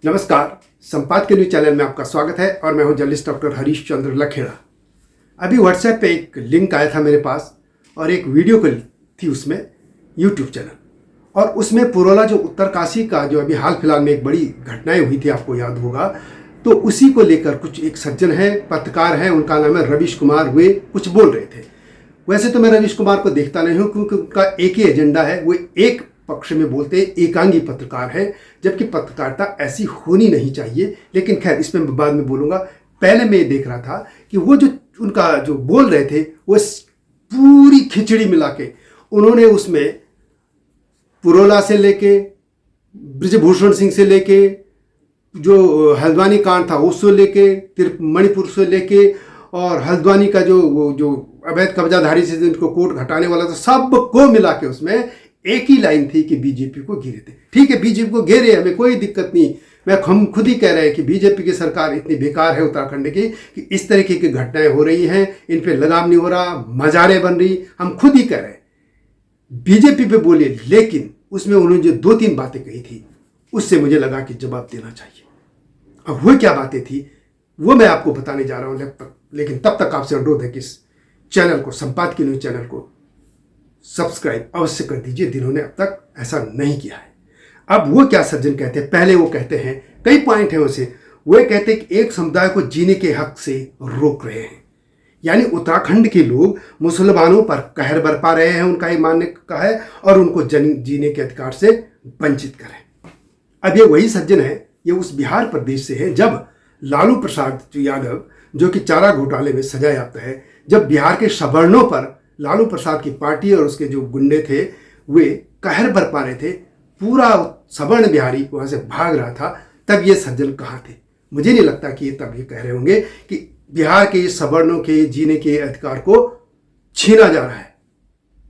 नमस्कार, संपादकीय news channel में आपका स्वागत है और मैं हूं जर्नलिस्ट डॉक्टर हरीश चंद्र लखेड़ा। अभी व्हाट्सएप पे एक लिंक आया था मेरे पास और एक वीडियो कल थी उसमें यूट्यूब चैनल, और उसमें पुरोला जो उत्तरकाशी का जो अभी हाल फिलहाल में एक बड़ी घटनाएं हुई थी, आपको याद होगा, तो उसी को लेकर कुछ एक सज्जन है, पत्रकार हैं, उनका नाम है रवीश कुमार, वे कुछ बोल रहे थे। वैसे तो मैं रवीश कुमार को देखता नहीं हूँ क्योंकि उनका एक ही एजेंडा है, वो एक पक्ष में बोलते एकांगी पत्रकार है, जबकि पत्रकारिता ऐसी होनी नहीं चाहिए। लेकिन खैर इसमें मैं बाद में बोलूँगा। पहले मैं देख रहा था कि वो जो उनका जो बोल रहे थे वो पूरी खिचड़ी मिला के उन्होंने उसमें पुरोला से लेके ब्रिजभूषण सिंह से लेके जो हल्द्वानी कांड था उससे लेके मणिपुर से लेके और हल्द्वानी का जो अवैध कब्जाधारी से जिनको कोर्ट हटाने वाला था, सबको मिला के उसमें एक ही लाइन थी कि बीजेपी को घेरे थे। ठीक है, बीजेपी को घेरे, हमें कोई दिक्कत नहीं। हम खुद ही कह रहे हैं कि बीजेपी की सरकार इतनी बेकार है उत्तराखंड की कि इस तरीके की घटनाएं हो रही हैं, इन पे लगाम नहीं हो रहा, मजारें बन रही, हम खुद ही कह रहे हैं बीजेपी पे बोले। लेकिन उसमें उन्होंने जो 2-3 बातें कही थी उससे मुझे लगा कि जवाब देना चाहिए। अब वो क्या बातें थी वो मैं आपको बताने जा रहा हूं, लेकिन तब तक आपसे अनुरोध है कि इस चैनल को, संपादकीय न्यूज चैनल को सब्सक्राइब अवश्य कर दीजिए जिन्होंने अब तक ऐसा नहीं किया है। अब वो क्या सज्जन कहते हैं, पहले वो कहते हैं, कई पॉइंट हैं उसे, वो कहते हैं कि एक समुदाय को जीने के हक से रोक रहे हैं, यानी उत्तराखंड के लोग मुसलमानों पर कहर बरपा रहे हैं, उनका ये मानने का है, और उनको जीने के अधिकार से वंचित कर रहे हैं। अब ये वही सज्जन है, ये उस बिहार प्रदेश से है जब लालू प्रसाद यादव, जो कि चारा घोटाले में सजा याफ्ता है, जब बिहार के सवर्णों पर लालू प्रसाद की पार्टी और उसके जो गुंडे थे वे कहर बरपा रहे थे, पूरा सवर्ण बिहारी वहां से भाग रहा था, तब ये सज्जन कहाँ थे? मुझे नहीं लगता कि ये तब ये कह रहे होंगे कि बिहार के सवर्णों के जीने के अधिकार को छीना जा रहा है।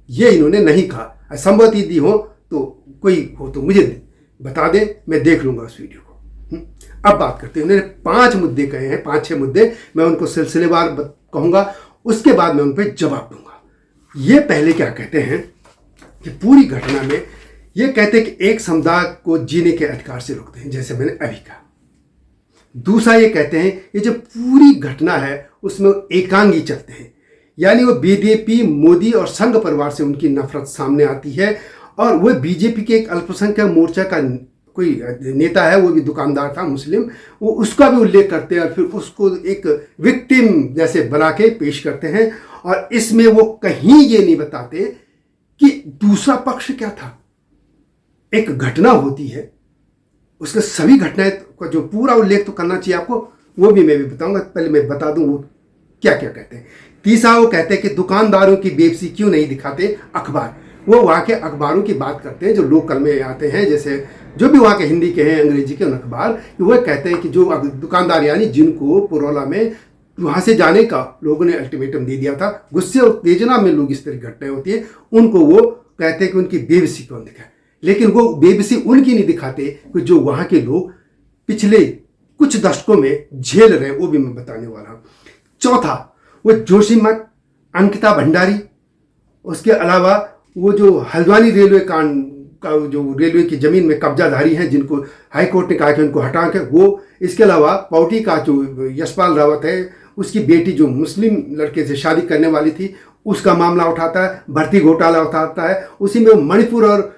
ये इन्होंने नहीं कहा। संभवतः दी हो तो कोई हो तो मुझे बता दे, मैं देख लूंगा उस वीडियो को। अब बात करते हैं। उन्होंने 5 मुद्दे कहे हैं, 5-6 मुद्दे, मैं उनको सिलसिलेवार कहूंगा, उसके बाद मैं उन पर जवाब दूंगा। ये पहले क्या कहते हैं कि पूरी घटना में ये कहते हैं कि एक समुदाय को जीने के अधिकार से रोकते हैं, जैसे मैंने अभी कहा। दूसरा ये कहते हैं ये जो पूरी घटना है उसमें एकांगी चलते हैं, यानी वो बीजेपी, मोदी और संघ परिवार से उनकी नफरत सामने आती है, और वो बीजेपी के एक अल्पसंख्यक मोर्चा का कोई नेता है, वो भी दुकानदार था मुस्लिम, वो उसका भी उल्लेख करते हैं और फिर उसको एक विक्टिम जैसे बना के पेश करते हैं। और इसमें वो कहीं ये नहीं बताते कि दूसरा पक्ष क्या था। एक घटना होती है, उसके सभी घटनाएं का जो पूरा उल्लेख तो करना चाहिए आपको, वो भी मैं भी बताऊंगा। पहले मैं बता दूं वो क्या क्या कहते हैं। तीसरा वो कहते हैं कि दुकानदारों की बेबसी क्यों नहीं दिखाते अखबार। वो वहाँ के अखबारों की बात करते हैं जो लोकल में आते हैं, जैसे जो भी वहाँ के हिंदी के हैं, अंग्रेजी के उन अखबार, वो कहते हैं कि जो दुकानदार यानी जिनको पुरोला में वहाँ से जाने का लोगों ने अल्टीमेटम दे दिया था, गुस्से और उत्तेजना में लोग इस तरह की घटनाएं होती है, उनको वो कहते हैं कि उनकी बेबसी कौन दिखाए। लेकिन वो बेबसी उनकी नहीं दिखाते कि जो वहाँ के लोग पिछले कुछ दशकों में झेल रहे हैं, वो भी मैं बताने वाला हूँ। चौथा, वो जोशीमठ, अंकिता भंडारी, उसके अलावा वो जो हल्द्वानी रेलवे कांड का जो रेलवे की जमीन में कब्जाधारी हैं जिनको हाईकोर्ट ने कहा कि उनको हटा के, वो, इसके अलावा पौटी का जो यशपाल रावत है, उसकी बेटी जो मुस्लिम लड़के से शादी करने वाली थी, उसका मामला उठाता है, भर्ती घोटाला उठाता है। उसी में मणिपुर और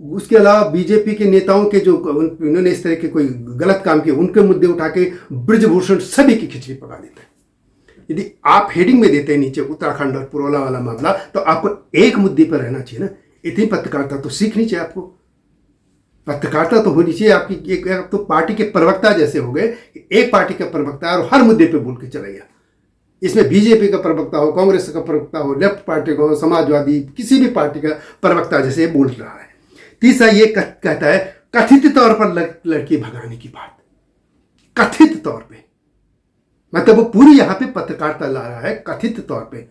उसके अलावा बीजेपी के नेताओं के जो उन्होंने इस तरह के कोई गलत काम किए उनके मुद्दे उठा के ब्रिजभूषण सभी की खिचड़ी पका देता है। यदि आप हेडिंग में देते हैं नीचे उत्तराखंड और पुरोला वाला मामला, तो आपको एक मुद्दे पर रहना चाहिए ना। इतनी पत्रकारिता तो सीखनी चाहिए आपको, पत्रकारिता तो होनी चाहिए आपकी। एक तो पार्टी के प्रवक्ता जैसे हो गए, एक पार्टी का प्रवक्ता और हर मुद्दे पे बोल के चला गया। इसमें बीजेपी का प्रवक्ता हो, कांग्रेस का प्रवक्ता हो, लेफ्ट पार्टी का हो, समाजवादी, किसी भी पार्टी का प्रवक्ता जैसे बोल रहा है। तीसरा ये कहता है कथित तौर पर लड़की भगाने की बात, कथित तौर पे, मतलब वो पूरी यहाँ पे पत्रकारिता ला रहा है कथित तौर पे।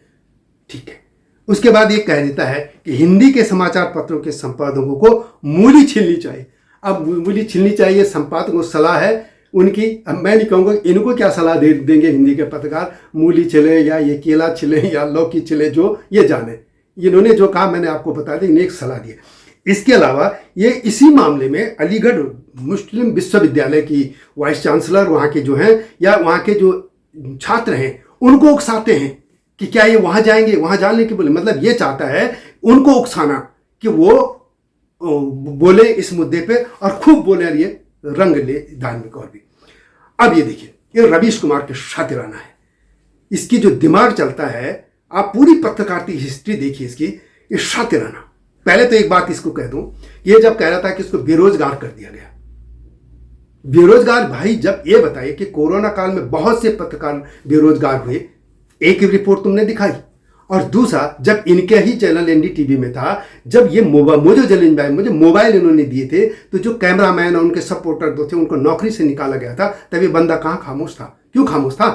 ठीक है, उसके बाद ये कह देता है कि हिंदी के समाचार पत्रों के संपादकों को मूली छीलनी चाहिए। अब मूली छीलनी चाहिए, संपादकों को सलाह है उनकी। अब मैं नहीं कहूँगा इनको क्या सलाह देंगे हिंदी के पत्रकार, मूली छिले या ये केला छिले या लौकी छिले, जो ये जाने। इन्होंने जो कहा मैंने आपको बता दिया, इन्हें एक सलाह दी। इसके अलावा ये इसी मामले में अलीगढ़ मुस्लिम विश्वविद्यालय की वाइस चांसलर वहाँ के जो हैं या वहाँ के जो छात्र हैं उनको उकसाते हैं कि क्या ये वहाँ जाएंगे, वहाँ जाने के बोले, मतलब ये चाहता है उनको उकसाना कि वो बोले इस मुद्दे पे और खूब बोले और ये रंग ले धार्मिक। और भी अब ये देखिए, ये रवीश कुमार के शातिराना है, इसकी जो दिमाग चलता है, आप पूरी पत्रकारिता हिस्ट्री देखिए इसकी, ये शातिराना। पहले तो एक बात इसको कह दूं, ये जब कह रहा था कि इसको बेरोजगार कर दिया गया, बेरोजगार भाई, जब ये बताइए कि कोरोना काल में बहुत से पत्रकार बेरोजगार हुए, एक रिपोर्ट तुमने दिखाई। और दूसरा, जब इनके ही चैनल एनडीटीवी में था, जब ये मुझे मोबाइल इन्होंने दिए थे, तो जो कैमरामैन और उनके सपोर्टर जो थे उनको नौकरी से निकाला गया था, तभी बंदा कहाँ खामोश था? क्यों खामोश था?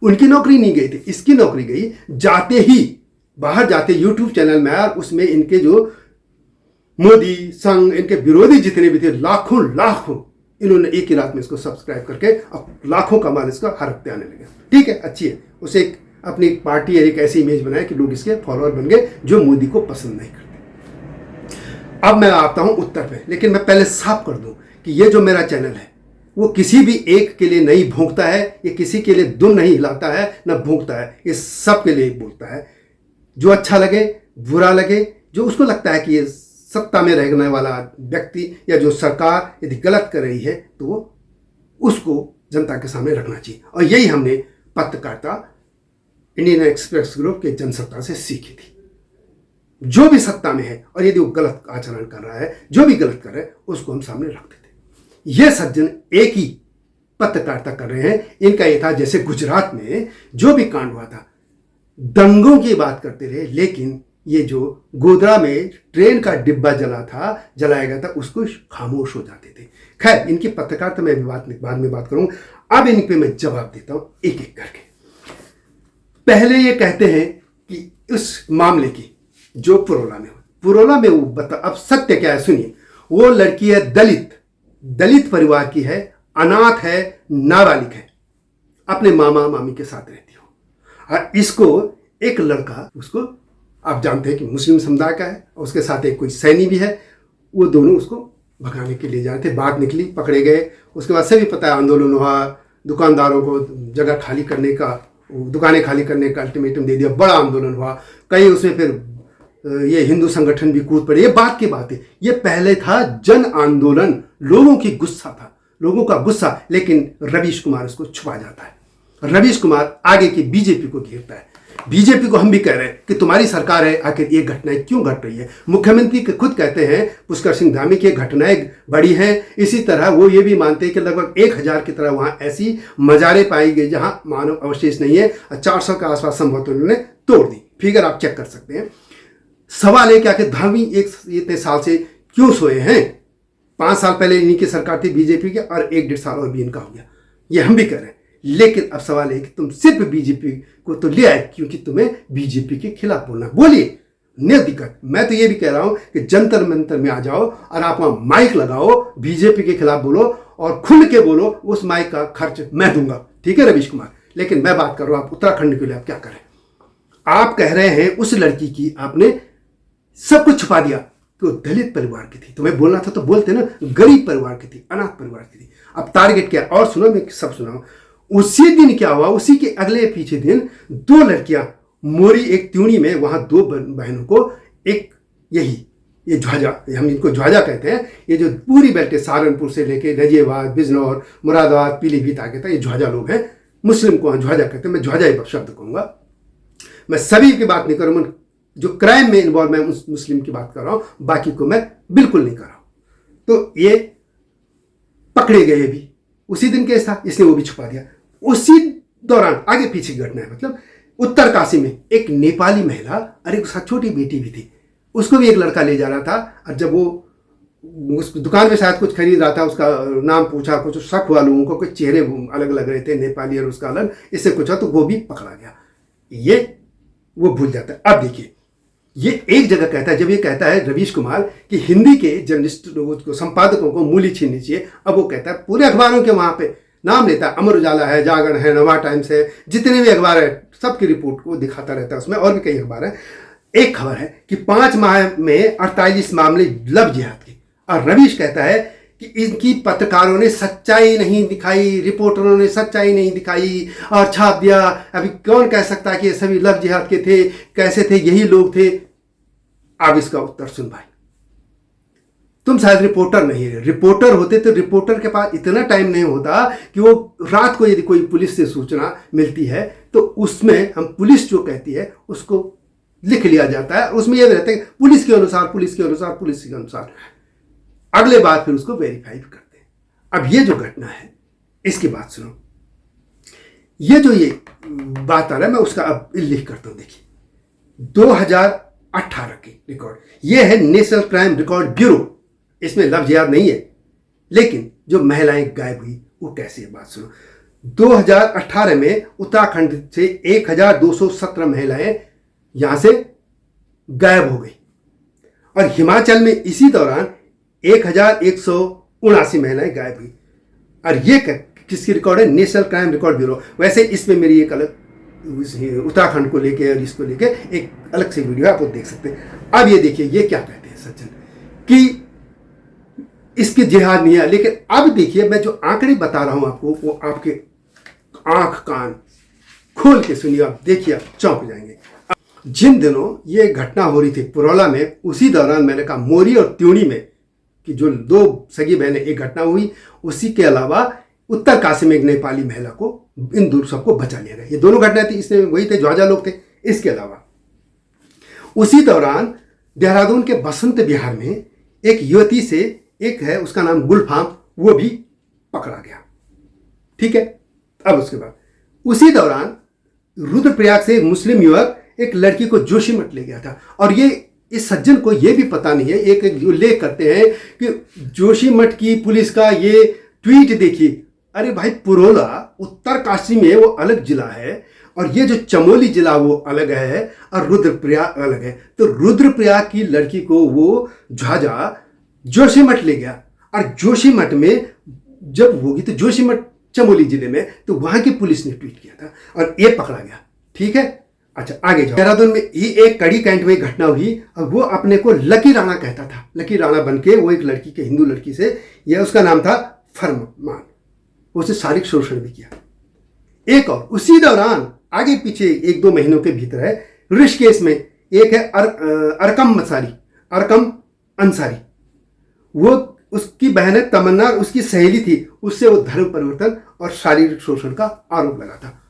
उनकी नौकरी नहीं गई थी, इसकी नौकरी गई। जाते ही बाहर जाते यूट्यूब चैनल में और उसमें इनके जो मोदी संघ, इनके विरोधी जितने भी थे, लाखों इन्होंने एक ही रात में इसको सब्सक्राइब करके अब लाखों का माल इसका हर हफ्ते आने लगे। ठीक है, अच्छी है, उसे एक अपनी पार्टी एक ऐसी इमेज बनाए कि लोग इसके फॉलोअर बन गए जो मोदी को पसंद नहीं करते। अब मैं आता हूं उत्तर पे, लेकिन मैं पहले साफ कर दूं कि ये जो मेरा चैनल है वो किसी भी एक के लिए नहीं भोंकता है, ये किसी के लिए दुम नहीं हिलाता है ना भोंकता है, ये सब के लिए बोलता है। जो अच्छा लगे, बुरा लगे, जो उसको लगता है कि ये सत्ता में रहने वाला व्यक्ति या जो सरकार यदि गलत कर रही है तो वो उसको जनता के सामने रखना चाहिए। और यही हमने पत्रकारिता इंडियन एक्सप्रेस ग्रुप के जनसत्ता से सीखी थी। जो भी सत्ता में है और यदि वो गलत आचरण कर रहा है, जो भी गलत कर रहा है, उसको हम सामने रखते थे। ये सज्जन एक ही पत्रकारिता कर रहे हैं। इनका ये था, जैसे गुजरात में जो भी कांड हुआ था, दंगों की बात करते रहे, लेकिन ये जो गोधरा में ट्रेन का डिब्बा जलाया गया था, उसको खामोश हो जाते थे। खैर, इनकी पत्रकारिता में बाद में बात करूंगा। अब इन पे मैं जवाब देता हूं एक एक करके। पहले ये कहते हैं कि उस मामले की जो पुरोला में वो अब सत्य क्या है सुनिए। वो लड़की है दलित परिवार की है, अनाथ है, नाबालिग है, अपने मामा मामी के साथ रहती हो। और इसको एक लड़का, उसको आप जानते हैं कि मुस्लिम समुदाय का है, और उसके साथ एक कोई सैनी भी है, वो दोनों उसको भगाने के लिए जा रहे थे। बात निकली, पकड़े गए। उसके बाद से भी पता है आंदोलन हुआ, दुकानदारों को जगह खाली करने का, दुकानें खाली करने का अल्टीमेटम दे दिया, बड़ा आंदोलन हुआ। कहीं उसमें फिर ये हिंदू संगठन भी कूद पड़े। ये बात की बात है, ये पहले था जन आंदोलन, लोगों की गुस्सा था, लोगों का गुस्सा। लेकिन रवीश कुमार उसको छुपा जाता है। रवीश कुमार आगे की बीजेपी को घेरता है। बीजेपी को हम भी कह रहे हैं कि तुम्हारी सरकार है, आखिर ये घटनाएं क्यों घट रही है? मुख्यमंत्री के खुद कहते हैं पुष्कर सिंह धामी की घटनाएं बड़ी हैं। इसी तरह वो ये भी मानते हैं कि लगभग 1000 की तरह वहां ऐसी मजारें पाई गई जहां मानव अवशेष नहीं है। 400 के आसपास संभवतः उन्होंने तोड़ दी। फिगर आप चेक कर सकते हैं। सवाल है कि आखिर धामी इतने साल से क्यों सोए हैं? 5 साल पहले इन्हीं की सरकार थी बीजेपी की, और 1-1.5 साल और भी इनका हो गया। ये हम भी कह रहे हैं। लेकिन अब सवाल है कि तुम सिर्फ बीजेपी को तो ले आए क्योंकि तुम्हें बीजेपी के खिलाफ बोलना। बोलिए, नहीं दिक्कत। मैं तो ये भी कह रहा हूं कि जंतर मंतर में आ जाओ और आप वहां माइक लगाओ, बीजेपी के खिलाफ बोलो और खुल के बोलो। उस माइक का खर्च मैं दूंगा, ठीक है रवीश कुमार? लेकिन मैं बात कर रहा हूं आप उत्तराखंड के लिए आप क्या करें? आप कह रहे हैं उस लड़की की आपने सब कुछ छुपा दिया कि वो दलित परिवार की थी। तुम्हें बोलना था तो बोलते ना, गरीब परिवार की थी, अनाथ परिवार की थी। अब टारगेट क्या? और सुनो, मैं सब सुनाऊं। उसी दिन क्या हुआ, उसी के अगले पीछे दिन 2 लड़कियां मोरी एक त्यूणी में, वहां 2 बहनों को एक ये ध्वजा, हम इनको ध्वजा कहते हैं, ये जो पूरी बेल्ट है सहारनपुर से लेके नजियाबाद, बिजनौर, मुरादाबाद, पीलीभीत आगे तक, ये ध्वजा लोग हैं। मुस्लिम को ध्वजा कहते हैं। मैं ध्वजा ही शब्द कहूंगा। मैं सभी की बात नहीं कर रहा हूं, जो क्राइम में इन्वॉल्व मैं मुस्लिम की बात कर रहा हूं, बाकी को मैं बिल्कुल नहीं कर रहा हूं। तो ये पकड़े गए भी उसी दिन केस था, इसलिए वो भी छुपा दिया। उसी दौरान आगे पीछे की घटना है, मतलब उत्तरकाशी में एक नेपाली महिला और एक उसका छोटी बेटी भी थी, उसको भी एक लड़का ले जा रहा था। और जब वो उस दुकान में शायद कुछ खरीद रहा था, उसका नाम पूछा, कुछ शक हुआ लोगों को, कुछ चेहरे अलग लग रहे थे, नेपाली और उसका अलग, इससे कुछ हुआ तो वो भी पकड़ा गया। ये वो भूल जाता है। अब देखिए, ये एक जगह कहता है, जब ये कहता है रवीश कुमार कि हिंदी के जर्नलिस्ट को, संपादकों को मूली छीननी चाहिए, अब वो कहता है पूरे अखबारों के वहां पे नाम लेता है, अमर उजाला है, जागरण है, नवा टाइम्स है, जितने भी अखबार है सबकी रिपोर्ट को दिखाता रहता है उसमें, और भी कई अखबार है। एक खबर है कि 5 माह में 48 मामले लव जिहाद के, और रवीश कहता है कि इनकी पत्रकारों ने सच्चाई नहीं दिखाई, रिपोर्टरों ने सच्चाई नहीं दिखाई और छाप दिया। अभी कौन कह सकता है कि ये सभी लव जिहाद के थे? कैसे थे? यही लोग थे। अब इसका उत्तर सुन भाई, तुम शायद रिपोर्टर नहीं है। रिपोर्टर होते तो रिपोर्टर के पास इतना टाइम नहीं होता कि वो रात को यदि कोई पुलिस से सूचना मिलती है तो उसमें हम पुलिस जो कहती है उसको लिख लिया जाता है। उसमें यह रहता है पुलिस के अनुसार, पुलिस के अनुसार, पुलिस के अनुसार, अगले बात फिर उसको वेरीफाई करते हैं। अब ये जो घटना है इसकी बात सुनो। ये जो ये बात आ रहा है मैं उसका अब उल्लेख करता हूं। देखिए 2018 की रिकॉर्ड, ये है नेशनल क्राइम रिकॉर्ड ब्यूरो। इसमें लव जिहाद नहीं है, लेकिन जो महिलाएं गायब हुई वो कैसी है बात सुनो। 2018 में उत्तराखंड से 1217 महिलाएं यहां से गायब हो गई, और हिमाचल में इसी दौरान 1179 महिलाएं गायब हुई। और ये किसकी रिकॉर्ड है? National crime record bureau. वैसे इसमें मेरी एक अलग उत्तराखंड को लेके और इसको लेके एक अलग से वीडियो आप देख सकते हैं। अब ये देखिए ये क्या कहते हैं सज्जन कि इसके जिहाद नहीं है, लेकिन अब देखिए मैं जो आंकड़े बता रहा हूं आपको वो आपके आंख कान खोल के सुनिए, आप देखिए आप चौंक जाएंगे। जिन दिनों ये घटना हो रही थी पुरौला में, उसी दौरान मैंने कहा मोरी और त्यूणी में कि जो 2 सगी बहनें एक घटना हुई, उसी के अलावा उत्तरकाशी में एक नेपाली महिला को, इन दूर सबको बचा लिया गया। ये दोनों घटनाएं थी, इसमें वही थे ज्वाजा लोग थे। इसके अलावा उसी दौरान देहरादून के बसंत विहार में एक युवती से, एक है उसका नाम गुलफाम, वो भी पकड़ा गया। ठीक है। अब उसके बाद उसी दौरान रुद्रप्रयाग से एक मुस्लिम युवक एक लड़की को जोशीमठ ले गया था, और ये इस सज्जन को ये भी पता नहीं है। एक उल्लेख करते हैं कि जोशीमठ की पुलिस का ये ट्वीट देखिए। अरे भाई, पुरोला उत्तरकाशी में वो अलग जिला है, और ये जो चमोली जिला वो अलग है, और रुद्रप्रयाग अलग है। तो रुद्रप्रयाग की लड़की को वो झाझा जोशीमठ ले गया, और जोशीमठ में जब होगी तो जोशीमठ चमोली जिले में, तो वहां की पुलिस ने ट्वीट किया था और ये पकड़ा गया। ठीक है। अच्छा आगे जाओ। देहरादून में ही एक कड़ी कैंट में घटना हुई, और वो अपने को लकी राणा कहता था। लकी राणा बनके वो एक लड़की के, हिंदू लड़की से, यह उसका नाम था फरमान, उसे शारीरिक शोषण भी किया। एक और उसी दौरान आगे पीछे 1-2 महीनों के भीतर है ऋषिकेश में, एक है अरकम अंसारी, वो उसकी बहन है तमन्ना, उसकी सहेली थी, उससे वो धर्म परिवर्तन और शारीरिक शोषण का आरोप लगा था।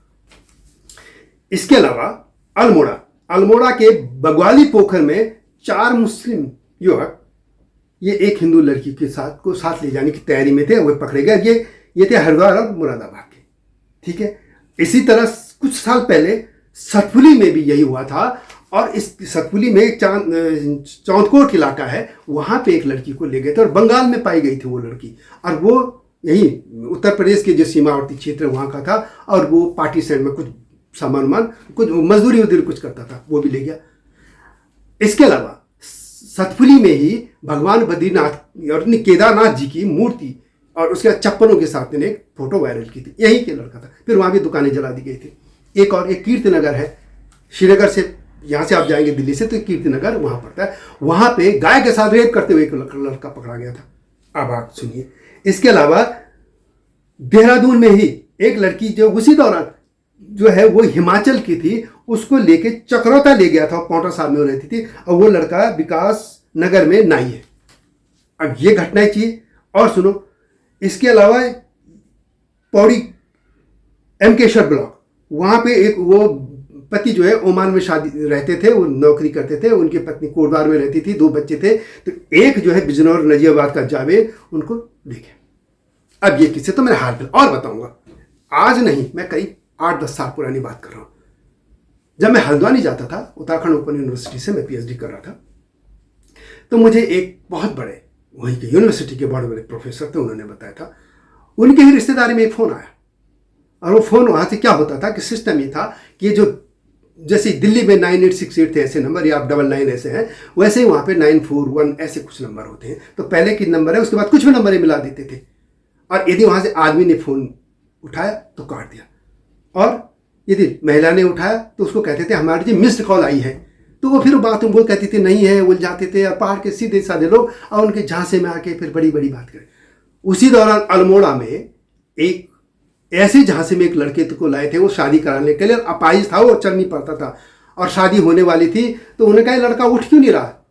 इसके अलावा अल्मोड़ा के बगवाली पोखर में 4 मुस्लिम युवक ये एक हिंदू लड़की के साथ ले जाने की तैयारी में थे, वो पकड़े गए। ये थे हरिद्वार और मुरादाबाद के। ठीक है। इसी तरह कुछ साल पहले सतपुली में भी यही हुआ था, और इस सतपुली में एक चौंदकोट इलाका है, वहां पे एक लड़की को ले गए थे और बंगाल में पाई गई थी वो लड़की, और वो यही उत्तर प्रदेश के जो सीमावर्ती क्षेत्र वहां का था, और वो पार्टी साइड में कुछ सामान कुछ मजदूरी उधर कुछ करता था, वो भी ले गया। इसके अलावा सतपुली में ही भगवान बद्रीनाथ और केदारनाथ जी की मूर्ति और उसके चप्पलों के साथ ने एक फोटो वायरल की थी, यही के लड़का था। फिर वहां भी दुकानें जला दी गई थी। एक और एक कीर्तिनगर है, श्रीनगर से यहाँ से आप जाएंगे दिल्ली से तो कीर्तिनगर वहां पड़ता है, वहां पे गाय के साथ रेप करते हुए एक लड़का पकड़ा गया था। अब आप सुनिए। इसके अलावा देहरादून में ही एक लड़की जो उसी दौरान जो है वो हिमाचल की थी, उसको लेके चक्रोता ले गया था, पौंटा साहब में रहती थी, और वो लड़का विकास नगर में नाई है। अब ये घटनाएं चाहिए। और सुनो, इसके अलावा पौड़ी एमकेश्वर ब्लॉक, वहां पे एक वो पति जो है ओमान में शादी रहते थे, वो नौकरी करते थे, उनकी पत्नी कोटद्वार में रहती थी, 2 बच्चे थे। तो एक जो है बिजनौर नजियाबाद का जावेद, उनको ले गया। अब ये किस्से तो मैं हाल फिलहाल और बताऊंगा, आज नहीं, मैं करीब 8-10 साल पुरानी बात कर रहा हूं। जब मैं हल्द्वानी जाता था, उत्तराखंड ओपन यूनिवर्सिटी से मैं पीएचडी कर रहा था, तो मुझे एक बहुत बड़े वहीं के यूनिवर्सिटी के बड़े बड़े प्रोफेसर थे, उन्होंने बताया था, उनके ही रिश्तेदारी में एक फ़ोन आया। और वो फ़ोन वहाँ से क्या होता था कि सिस्टम ये था कि ये जो जैसे दिल्ली में 9868 थे ऐसे नंबर, या आप 99 ऐसे हैं, वैसे ही वहाँ पे 941 ऐसे कुछ नंबर होते हैं। तो पहले की नंबर है, उसके बाद कुछ भी नंबर मिला देते थे, और यदि वहाँ से आदमी ने फ़ोन उठाया तो काट दिया, और यदि महिला ने उठाया तो उसको कहते थे हमारी जी मिस्ड कॉल आई है। तो वो फिर बात उनको कहती थी नहीं है, उलझाते थे। और पहाड़ के सीधे साधे लोग और उनके झांसे में आके फिर बड़ी बड़ी बात करें। उसी दौरान अल्मोड़ा में एक ऐसे झांसे में एक लड़के को लाए थे, वो शादी कराने के लिए अपाहिज था, वो चल नहीं पाता था और शादी होने वाली थी। तो उन्होंने कहा लड़का उठ क्यों नहीं रहा।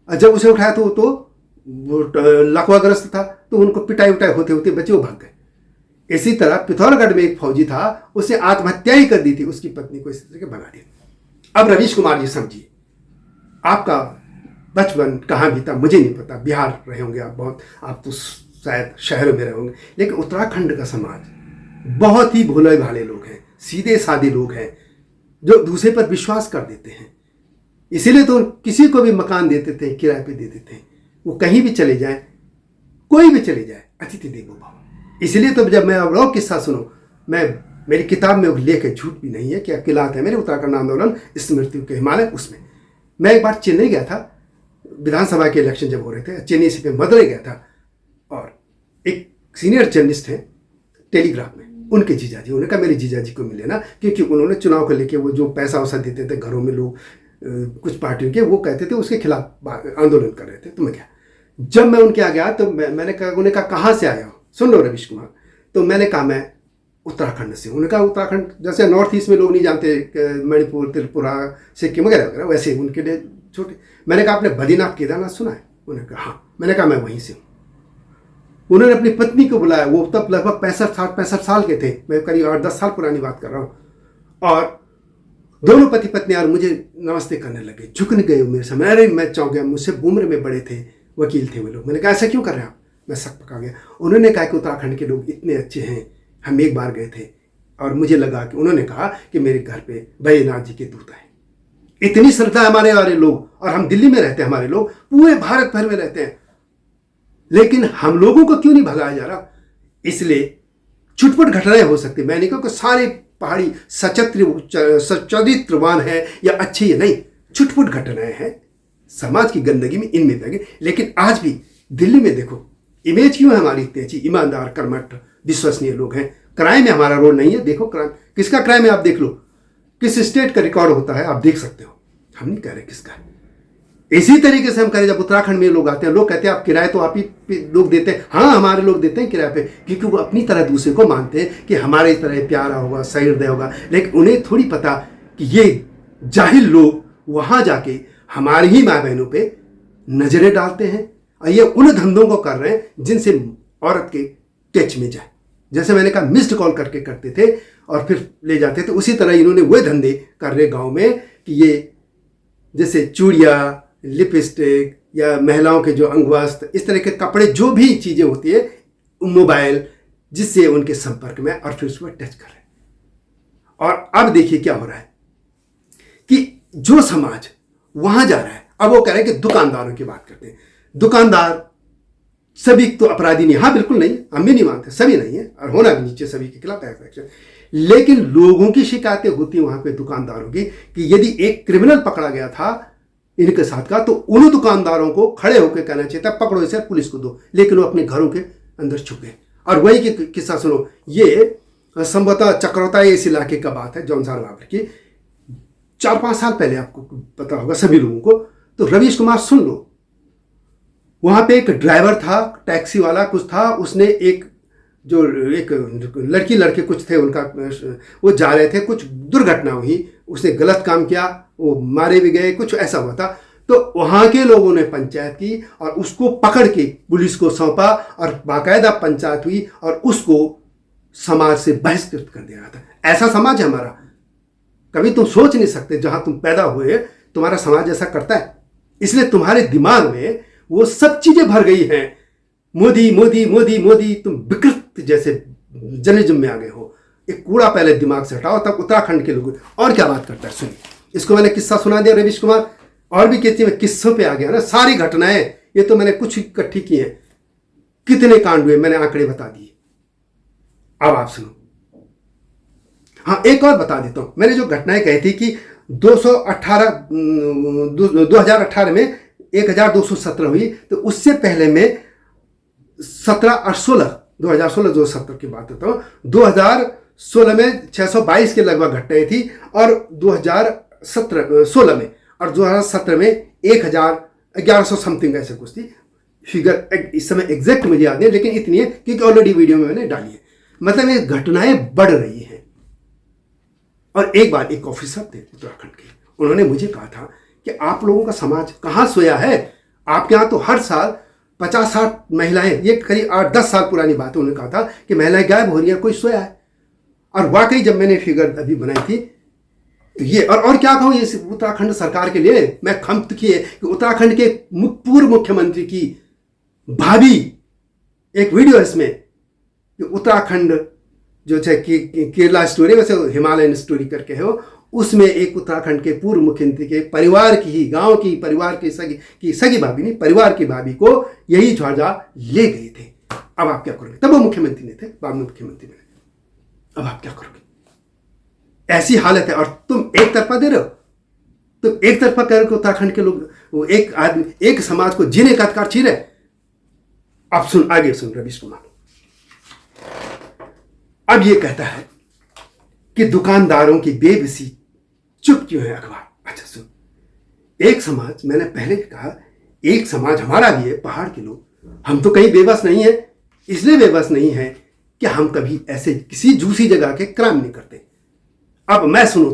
और जब उसे उठाया तो वो लकवाग्रस्त था, तो उनको पिटाई उटाई होते होते बच्चे वो भाग गए। इसी तरह पिथौरागढ़ में एक फौजी था, उसने आत्महत्या ही कर दी थी, उसकी पत्नी को इस तरह के बना दिया। अब रवीश कुमार जी समझिए, आपका बचपन कहाँ बीता मुझे नहीं पता, बिहार रहे होंगे आप बहुत, आप तो शायद शहरों में रहे होंगे, लेकिन उत्तराखंड का समाज बहुत ही भोले भाले लोग हैं, सीधे साधे लोग हैं, जो दूसरे पर विश्वास कर देते हैं। इसीलिए तो किसी को भी मकान देते थे, किराए पे दे देते हैं, वो कहीं भी चले जाएं, कोई भी चले जाए, अतिथि देवो भव। इसलिए तो जब मैं अब लोग किस्सा सुनो, मैं मेरी किताब में लेके झूठ भी नहीं है, क्या किलात है मेरे उत्तराखंड आंदोलन स्मृति के हिमालय, उसमें मैं एक बार चेन्नई गया था, विधानसभा के इलेक्शन जब हो रहे थे, चेन्नई से मदुरई गया था, और एक सीनियर जर्नलिस्ट हैं टेलीग्राफ में, उनके जीजाजी, उन्होंने कहा मेरे जीजाजी को मिले ना, क्योंकि उन्होंने चुनाव को लेके वो जो पैसा वैसा देते थे घरों में लोग कुछ पार्टियों के, वो कहते थे उसके खिलाफ आंदोलन कर रहे थे। तो मैं क्या, जब मैं उनके आ गया तो मैंने कहा, उन्होंने कहा कहाँ से आया हो, सुन लो रवीश कुमार। तो मैंने कहा मैं उत्तराखंड से। उन्होंने कहा उत्तराखंड जैसे नॉर्थ ईस्ट में लोग नहीं जानते मणिपुर, त्रिपुरा, सिक्किम वगैरह वगैरह, वैसे उनके लिए छोटे। मैंने कहा आपने बद्रीनाथ केदारनाथ सुना है? उन्होंने कहा हाँ। मैंने कहा मैं वहीं से हूँ। उन्होंने अपनी पत्नी को बुलाया, वो तब लगभग 65 साल के थे, मैं करीब 8-10 साल पुरानी बात कर रहा हूँ, और दोनों पति पत्नी और मुझे नमस्ते करने लगे, झुकने गए मेरे सामने। अरे मैं चौंक गया, मुझसे उम्र में बड़े थे, वकील थे वो लोग। मैंने कहा ऐसा क्यों कर रहे हैं आप? मैं सक पका गया। उन्होंने कहा कि उत्तराखंड के लोग इतने अच्छे हैं, हम एक बार गए थे और मुझे लगा कि, उन्होंने कहा कि मेरे घर पे बैजनाथ जी के दूत आए, इतनी श्रद्धा है हमारे वाले लोग, और हम दिल्ली में रहते हैं, हमारे लोग पूरे भारत भर में रहते हैं, लेकिन हम लोगों को क्यों नहीं भगाया जा रहा? इसलिए छुटपुट घटनाएं हो सकती। मैं नहीं कहूँ कि सारे पहाड़ी सचरित्रवान है या अच्छी है, नहीं, छुटपुट घटनाएं हैं, समाज की गंदगी में इनमें बह गए। लेकिन आज भी दिल्ली में देखो इमेज क्यों है हमारी इतनी अच्छी, ईमानदार, कर्मठ, विश्वसनीय लोग हैं। क्राइम में हमारा रोल नहीं है। देखो क्राइम किसका क्राइम है, आप देख लो, किस स्टेट का रिकॉर्ड होता है, आप देख सकते हो। हम नहीं कह रहे किसका है। इसी तरीके से हम करें, जब उत्तराखंड में लोग आते हैं, लोग कहते हैं आप किराए तो आप ही लोग देते हैं। हाँ, हमारे लोग देते हैं किराए पे, क्योंकि वो अपनी तरह दूसरे को मानते हैं कि हमारे तरह प्यारा होगा, सही हृदय होगा। लेकिन उन्हें थोड़ी पता कि ये जाहिल लोग वहाँ जाके हमारी ही माँ बहनों पे नजरें डालते हैं, और ये उन धंधों को कर रहे हैं जिनसे औरत के टच में जाए। जैसे मैंने कहा मिस्ड कॉल करके करते थे और फिर ले जाते थे, उसी तरह इन्होंने वही धंधे कर रहे गाँव में कि ये जैसे चूड़िया, लिपस्टिक या महिलाओं के जो अंगवस्त्र, इस तरह के कपड़े, जो भी चीज़ें होती है, मोबाइल, जिससे उनके संपर्क में, और फिर उसको टच कर रहे हैं। और अब देखिए क्या हो रहा है कि जो समाज वहां जा रहा है, अब वो कह रहे हैं कि दुकानदारों की बात करते हैं। दुकानदार सभी तो अपराधी नहीं, हाँ बिल्कुल नहीं, हम भी नहीं मानते, सभी नहीं है, और होना भी नहीं चाहिए सभी के खिलाफ एक्शन। लेकिन लोगों की शिकायतें होती हैं वहां पे दुकानदारों की, कि यदि एक क्रिमिनल पकड़ा गया था इनके साथ का, तो उन दुकानदारों को खड़े होकर कहना चाहिए था पकड़ो इसे, पुलिस को दो, लेकिन वो अपने घरों के अंदर छुप गए। और वही की किस्सा सुनो, ये संभवतः चक्रौता इस इलाके का बात है, जौनसार बाबर की, 4-5 साल पहले, आपको पता होगा सभी लोगों को। तो रवीश कुमार सुन लो, वहां पे एक ड्राइवर था, टैक्सी वाला कुछ था, उसने एक लड़के कुछ थे उनका, वो जा रहे थे, कुछ दुर्घटना हुई, उसने गलत काम किया, वो मारे भी गए, कुछ ऐसा हुआ था। तो वहाँ के लोगों ने पंचायत की और उसको पकड़ के पुलिस को सौंपा, और बाकायदा पंचायत हुई और उसको समाज से बहिष्कृत कर दिया था। ऐसा समाज है हमारा, कभी तुम सोच नहीं सकते, जहाँ तुम पैदा हुए तुम्हारा समाज ऐसा करता है। इसलिए तुम्हारे दिमाग में वो सब चीजें भर गई हैं, मोदी मोदी मोदी मोदी, तुम विकृत जैसे जर्नलिज्म में आ गए हो। एक कूड़ा पहले दिमाग से हटाओ, तब उत्तराखंड के लोग और क्या बात करता है। सुनिए, इसको मैंने किस्सा सुना दिया रवीश कुमार, और भी कहती मैं किस्सों पे आ गया ना, सारी घटनाएं, ये तो मैंने कुछ इकट्ठी की हैं, कितने कांड हुए मैंने आंकड़े बता दिए। अब आप सुनो। हाँ, एक और बता देता हूं, मैंने जो घटनाएं कही थी कि 2018 में 1217 हुई, तो उससे पहले में 17 और 2016 की बात होता हूँ, 2016 में 622 के लगभग घटनाएं थी, और 2016 में और 2017 में 1100 समथिंग ऐसे कुछ थी फिगर, इस समय एग्जैक्ट मुझे याद नहीं, लेकिन इतनी है क्योंकि ऑलरेडी वीडियो में मैंने डाली है। मतलब ये घटनाएं बढ़ रही हैं। और एक बार एक ऑफिसर थे उत्तराखंड के, उन्होंने मुझे कहा था कि आप लोगों का समाज कहाँ सोया है, आपके यहाँ तो हर साल 50-60 महिलाएं, ये करीब 8-10 साल पुरानी बात है, उन्होंने कहा था कि महिलाएं गायब हो रही है, कोई सोया है। और वाकई जब मैंने फिगर अभी बनाई थी तो ये, और क्या कहूँ, ये उत्तराखंड सरकार के लिए मैं खम्त की है कि उत्तराखंड के पूर्व मुख्यमंत्री की भाभी, एक वीडियो है इसमें कि उत्तराखंड जो है कि केरला स्टोरी, वैसे हिमालयन स्टोरी करके है वो, उसमें एक उत्तराखंड के पूर्व मुख्यमंत्री के परिवार की ही, गांव की परिवार की सगी भाभी नहीं, परिवार की भाभी को यही ध्वजा ले गए थे। अब आप क्या करोगे? तब वो मुख्यमंत्री नहीं थे, बाद में मुख्यमंत्री बने। अब आप क्या करोगे? ऐसी हालत है। और तुम एक तरफा दे रहे हो, तुम एक तरफा कह रहे हो उत्तराखंड के लोग, वो एक आदमी, एक समाज को जीने का अधिकार छीन रहे। अब सुन, आगे सुन रवीश कुमार। अब ये कहता है कि दुकानदारों की बेबसी चुप क्यों है अखबार। अच्छा सुन, एक समाज, मैंने पहले भी कहा, एक समाज हमारा भी है, पहाड़ के लोग, हम तो कहीं बेबस नहीं है। इसलिए बेबस नहीं है कि हम कभी ऐसे किसी दूसरी जगह के क्राइम नहीं करते। अब मैं सुनो,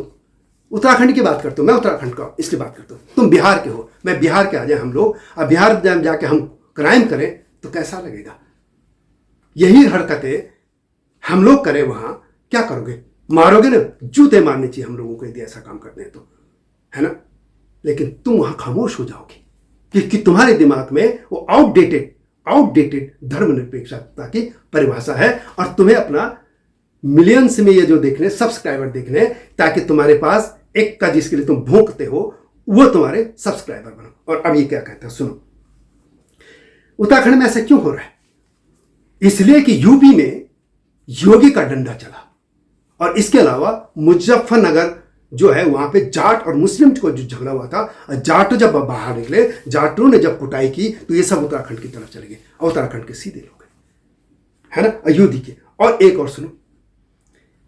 उत्तराखंड की बात करता हूं, मैं उत्तराखंड का इसलिए बात करता हूं, तुम बिहार के हो, मैं बिहार के आ जाए हम लोग, अब बिहार जाके हम क्राइम करें तो कैसा लगेगा? यही हरकतें हम लोग करें वहां, क्या करोगे? मारोगे ना, जूते मारने चाहिए हम लोगों को यदि ऐसा काम करते हैं तो, है ना? लेकिन तुम वहां खामोश हो जाओगे कि तुम्हारे दिमाग में वो आउटडेटेड धर्मनिरपेक्षता की परिभाषा है, और तुम्हें अपना मिलियंस में ये जो देखने, सब्सक्राइबर देखने, ताकि तुम्हारे पास एक का जिसके लिए तुम भोंकते हो वो तुम्हारे सब्सक्राइबर बनो। और अब ये क्या कहता है, सुनो, उत्तराखंड में ऐसा क्यों हो रहा है? इसलिए कि यूपी में योगी का डंडा चला, और इसके अलावा मुजफ्फरनगर जो है वहां पे जाट और मुस्लिम को जो झगड़ा हुआ था, जाट जब बाहर निकले, जाटों ने जब कुटाई की, तो ये सब उत्तराखंड की तरफ चले गए, और उत्तराखंड के सीधे लोग हैं, है ना, अयोध्या के। और एक और सुनो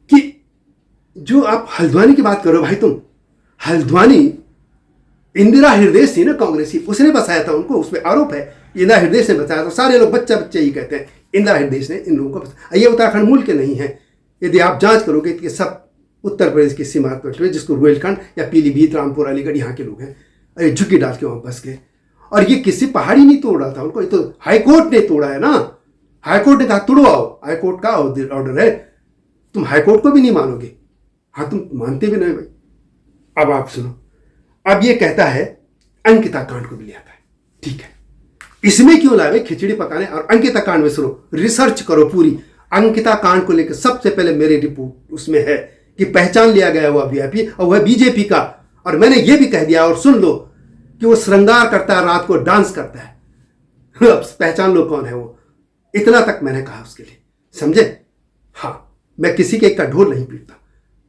कि जो आप हल्द्वानी की बात करो भाई, तुम हल्द्वानी, इंदिरा हृदय थी ना कांग्रेसी, उसने बसाया था उनको, उसमें आरोप है इंदिरा हृदय ने बचाया था। सारे लोग बच्चे ही कहते हैं इंदिरा हृदय ने इन लोगों को बचाया। ये उत्तराखंड मूल के नहीं है। यदि आप जांच करोगे कि सब उत्तर प्रदेश की सीमा पर, जिसको रुहेलखंड या पीलीभीत, रामपुर, अलीगढ़, यहाँ के लोग हैं, अरे झुकी डाल के वहां बस गए। और ये किसी पहाड़ी नहीं तोड़ा था उनको, ये तो हाईकोर्ट ने तोड़ा है ना। हाईकोर्ट ने कहा तुड़वाओ, हाईकोर्ट का ऑर्डर है, तुम हाईकोर्ट को भी नहीं मानोगे। हाँ, तुम मानते भी नहीं भाई। अब आप सुनो, अब ये कहता है अंकिता कांड को भी ले आता है, ठीक है, इसमें क्यों लाए खिचड़ी पकाने? और अंकिता कांड में सुनो, रिसर्च करो पूरी। अंकिता कांड को लेकर सबसे पहले मेरी रिपोर्ट उसमें है कि पहचान लिया गया हुआ वीआईपी, और वह बीजेपी का। और मैंने ये भी कह दिया, और सुन लो, कि वो श्रृंगार करता है, रात को डांस करता है। अब पहचान लो कौन है वो, इतना तक मैंने कहा उसके लिए, समझे? हाँ, मैं किसी के एक का ढोल नहीं पीटता।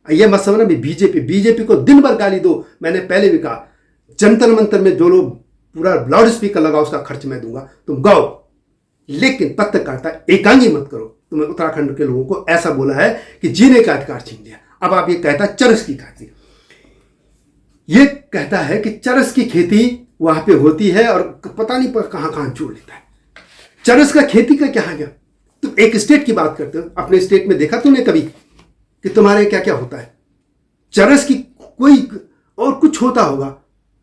ये मत समझना भी बीजेपी को दिन भर गाली दो, मैंने पहले भी कहा, जंतर मंतर में जो लोग पूरा लाउड स्पीकर लगाओ, उसका खर्च मैं दूंगा, तुम गाओ, लेकिन पत्रकारिता एकांगी मत करो। तुम्हें उत्तराखंड के लोगों को ऐसा बोला है कि जीने का अधिकार छीन लिया। अब आप ये कहता है चरस की खेती, ये कहता है कि चरस की खेती वहां पे होती है, और पता नहीं पर कहां जोड़ लेता है। चरस का खेती का क्या है? क्या तुम एक स्टेट की बात करते हो, अपने स्टेट में देखा तूने कभी कि तुम्हारे क्या क्या होता है? चरस की कोई और कुछ होता होगा।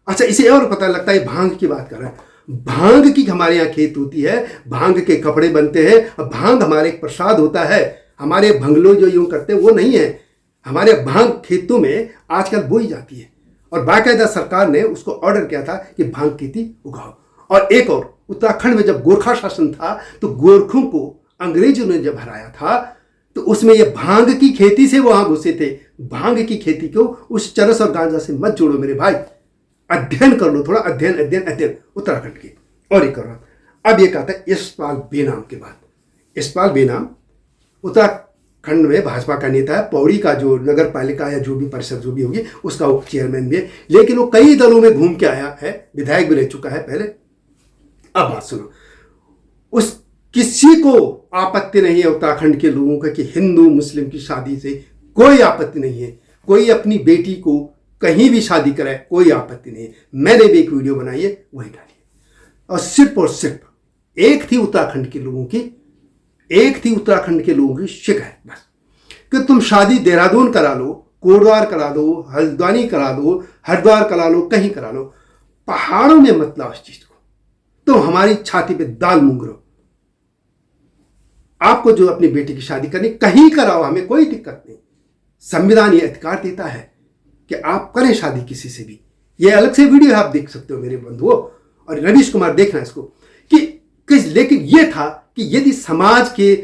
अच्छा, इसे और पता लगता है, भांग की बात कर रहा है। भांग की हमारे यहाँ खेत होती है, भांग के कपड़े बनते हैं, भांग हमारे एक प्रसाद होता है। हमारे भंगलों जो यूं करते हैं वो नहीं है, हमारे भांग खेतों में आजकल बोई जाती है, और बाकायदा सरकार ने उसको ऑर्डर किया था कि भांग खेती उगाओ। और एक और, उत्तराखंड में जब गोरखा शासन था, तो गोरखों को अंग्रेजों ने जब हराया था, तो उसमें ये भांग की खेती से वहां घुसे थे। भांग की खेती को उस चरस और गांजा से मत जोड़ो मेरे भाई, अध्ययन कर लो थोड़ा, अध्ययन उत्तराखंड की। और एक और, अब ये कहता है यशपाल बेनाम के बाद। यशपाल बेनाम उत्तराखंड में भाजपा का नेता है, पौड़ी का जो नगर पालिका या जो भी परिषद जो भी होगी उसका वो चेयरमैन भी है, लेकिन वो कई दलों में घूम के आया है, विधायक भी रह चुका है पहले। अब बात सुनो, उस किसी को आपत्ति नहीं है उत्तराखंड के लोगों का कि हिंदू मुस्लिम की शादी से कोई आपत्ति नहीं है। कोई अपनी बेटी को कहीं भी शादी कराए कोई आपत्ति नहीं है। मैंने भी एक वीडियो बनाई है, वही डाली है। और सिर्फ एक थी उत्तराखंड के लोगों की शिकायत, बस कि तुम शादी देहरादून करा लो, कोटद्वार करा दो, हल्द्वानी करा दो, हरिद्वार करा लो, कहीं करा लो, पहाड़ों में मत लाओ इस चीज को। तुम हमारी छाती पे दाल मूंग रहो। आपको जो अपनी बेटी की शादी करनी कहीं कराओ, हमें कोई दिक्कत नहीं। संविधान ये अधिकार देता है कि आप करें शादी किसी से भी। ये अलग से वीडियो आप देख सकते हो मेरे बंधुओं, और रवीश कुमार देखना इसको कि लेकिन ये था कि यदि समाज के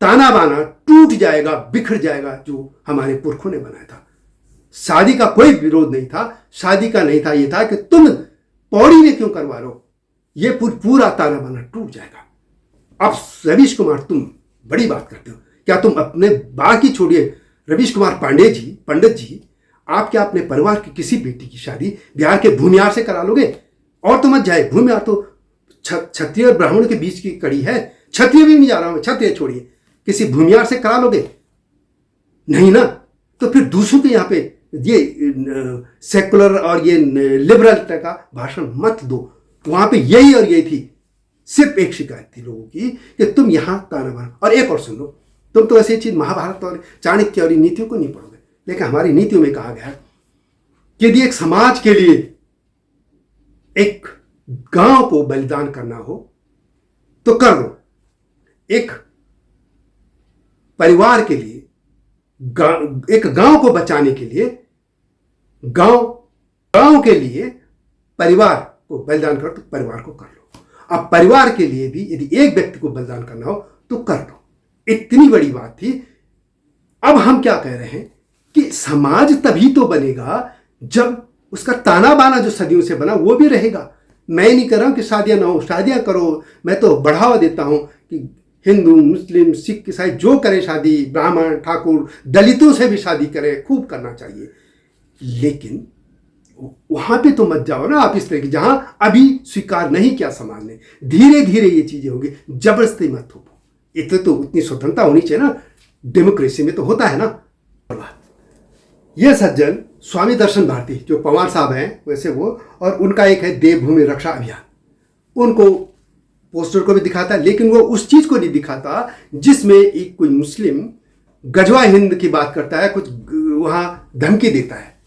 ताना बाना टूट जाएगा, बिखर जाएगा, जो हमारे पुरखों ने बनाया था। शादी का कोई विरोध नहीं था, शादी का नहीं था, ये था कि तुम पौड़ी में क्यों करवा रहे हो, ये पूरा ताना बाना टूट जाएगा। अब रवीश कुमार तुम बड़ी बात करते हो, क्या तुम अपने बाकी छोड़िए रवीश कुमार पंडित जी, आप क्या अपने परिवार की किसी बेटी की शादी बिहार के भूमिहार से करा लोगे? और तो मत जाए, भूमिहार तो क्षत्रिय और ब्राह्मण के बीच की कड़ी है। क्षत्रिय भी नहीं जा रहा हूं, क्षत्रिय छोड़िए, किसी भूमिहार से करा लोगे? नहीं ना। तो फिर दूसरों के यहाँ पे ये सेकुलर और ये लिबरल तरह का भाषण मत दो। वहां पे यही और यही थी, सिर्फ एक शिकायत थी लोगों की कि तुम यहां ताना बाना। और एक और सुन लो, तुम तो ऐसी चीज महाभारत और चाणक्य और नीतियों को नहीं पढ़ोगे, लेकिन हमारी नीतियों में कहा गया है कि यदि एक समाज के लिए एक गांव को बलिदान करना हो तो कर लो। एक परिवार के लिए, एक गांव को बचाने के लिए, गांव के लिए परिवार को बलिदान करो तो परिवार को कर लो। अब परिवार के लिए भी यदि एक व्यक्ति को बलिदान करना हो तो कर लो। इतनी बड़ी बात थी। अब हम क्या कह रहे हैं कि समाज तभी तो बनेगा जब उसका ताना बाना जो सदियों से बना वो भी रहेगा। मैं नहीं कर रहा हूं कि शादियां ना हो, शादियां करो। मैं तो बढ़ावा देता हूं कि हिंदू, मुस्लिम, सिख, ईसाई जो करे शादी, ब्राह्मण, ठाकुर, दलितों से भी शादी करें, खूब करना चाहिए। लेकिन वहां पे तो मत जाओ ना आप इस तरह की, जहां अभी स्वीकार नहीं किया समाज ने। धीरे धीरे ये चीजें होंगी, जबरदस्ती मत हो। इतने तो उतनी स्वतंत्रता होनी चाहिए ना, डेमोक्रेसी में तो होता है ना। ये सज्जन स्वामी दर्शन भारती जो पवार साहब हैं वैसे वो, और उनका एक है देवभूमि रक्षा अभियान, उनको पोस्टर को भी दिखाता है, लेकिन वो उस चीज को नहीं दिखाता जिसमें एक कोई मुस्लिम गजवा हिंद की बात करता है, कुछ वहां धमकी देता है।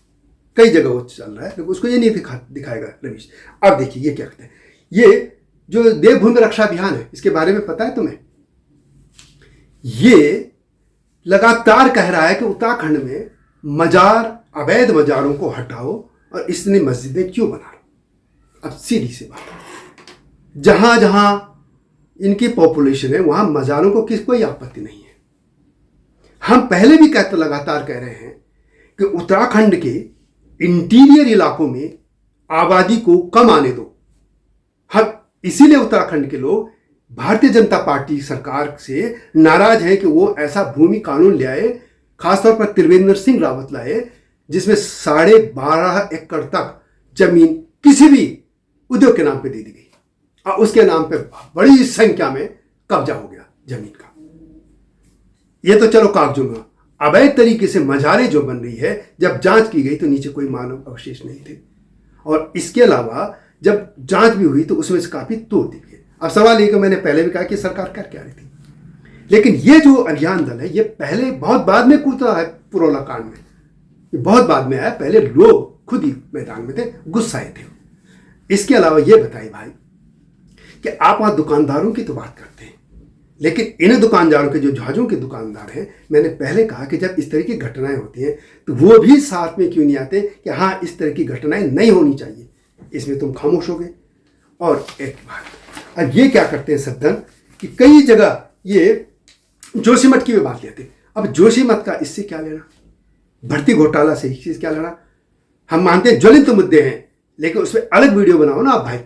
कई जगह वो चल रहा है, लेकिन उसको ये नहीं दिखाएगा रवीश। अब देखिए ये क्या कहते हैं, ये जो देवभूमि रक्षा अभियान है इसके बारे में पता है तुम्हें? ये लगातार कह रहा है कि उत्तराखंड में मजार, अवैध मजारों को हटाओ, और इसने मस्जिदें क्यों बना रहे? अब सीधी सी बात है, जहां जहां इनकी पॉपुलेशन है वहां मजारों को कोई आपत्ति नहीं है। हम पहले भी लगातार कह रहे हैं कि उत्तराखंड के इंटीरियर इलाकों में आबादी को कम आने दो। हम इसीलिए उत्तराखंड के लोग भारतीय जनता पार्टी सरकार से नाराज हैं कि वो ऐसा भूमि कानून ले आए, खासतौर पर त्रिवेंद्र सिंह रावत लाए, जिसमें 12.5 एकड़ तक जमीन किसी भी उद्योग के नाम पे दे दी गई, और उसके नाम पे बड़ी संख्या में कब्जा हो गया जमीन का। ये तो चलो कागजों में, अवैध तरीके से मजारें जो बन रही है, जब जांच की गई तो नीचे कोई मानव अवशेष नहीं थे, और इसके अलावा जब जांच भी हुई तो उसमें से काफी तोड़ दी गई। अब सवाल ये कि मैंने पहले भी कहा कि सरकार कर क्या रही थी, लेकिन ये जो अभियान दल है ये पहले बहुत बाद में कूदा है पुरोला कांड में, ये बहुत बाद में आया। पहले लोग खुद ही मैदान में थे, गुस्साए थे। इसके अलावा ये बताइए भाई कि आप वहां दुकानदारों की तो बात करते हैं, लेकिन इन दुकानदारों के जो जहाजों के दुकानदार हैं, मैंने पहले कहा कि जब इस तरह की घटनाएं होती हैं तो वो भी साथ में क्यों नहीं आते कि हाँ इस तरह की घटनाएं नहीं होनी चाहिए, इसमें तुम खामोश हो गए। और एक बात, अब ये क्या करते हैं सज्जन कि कई जगह ये जोशीमठ की भी बात लेते हैं। अब जोशीमठ का इससे क्या लेना, भर्ती घोटाला से इससे क्या लेना? हम मानते हैं ज्वलंत मुद्दे हैं, लेकिन उसमें अलग वीडियो बनाओ ना आप भाई,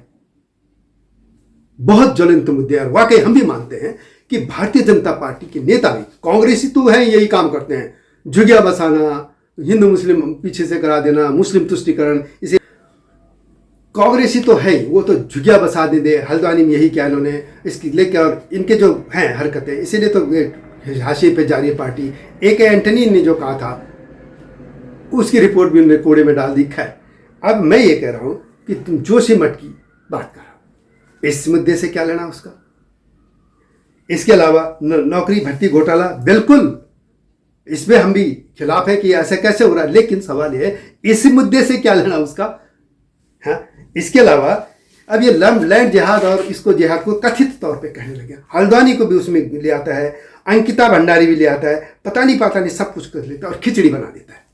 बहुत ज्वलंत मुद्दे हैं। वाकई हम भी मानते हैं कि भारतीय जनता पार्टी के नेता भी, कांग्रेसी तो है यही काम करते हैं, झुगिया बसाना, हिंदू मुस्लिम पीछे से करा देना, मुस्लिम तुष्टिकरण, इसे कांग्रेसी तो है ही, वो तो झुगिया बसा दे। हल्द्वानी में यही किया इन्होंने, इसकी लेकर और इनके जो हैं हरकतें, इसीलिए तो हाशिए पे जा रही है पार्टी। एक एंटनी ने जो कहा था उसकी रिपोर्ट भी उन्होंने कूड़े में डाल दी। खैर, अब मैं ये कह रहा हूं कि तुम जोशीमठ की बात कर रहे हो, इस मुद्दे से क्या लेना उसका? इसके अलावा नौकरी भर्ती घोटाला, बिल्कुल इसमें हम भी खिलाफ है कि ऐसा कैसे हो रहा है, लेकिन सवाल यह है इस मुद्दे से क्या लेना उसका? हाँ, इसके अलावा अब ये लैंड जिहाद और इसको जिहाद को कथित तौर पे कहने लगे। हल्द्वानी को भी उसमें ले आता है, अंकिता भंडारी भी ले आता है, पता नहीं सब कुछ कर लेता है और खिचड़ी बना देता है।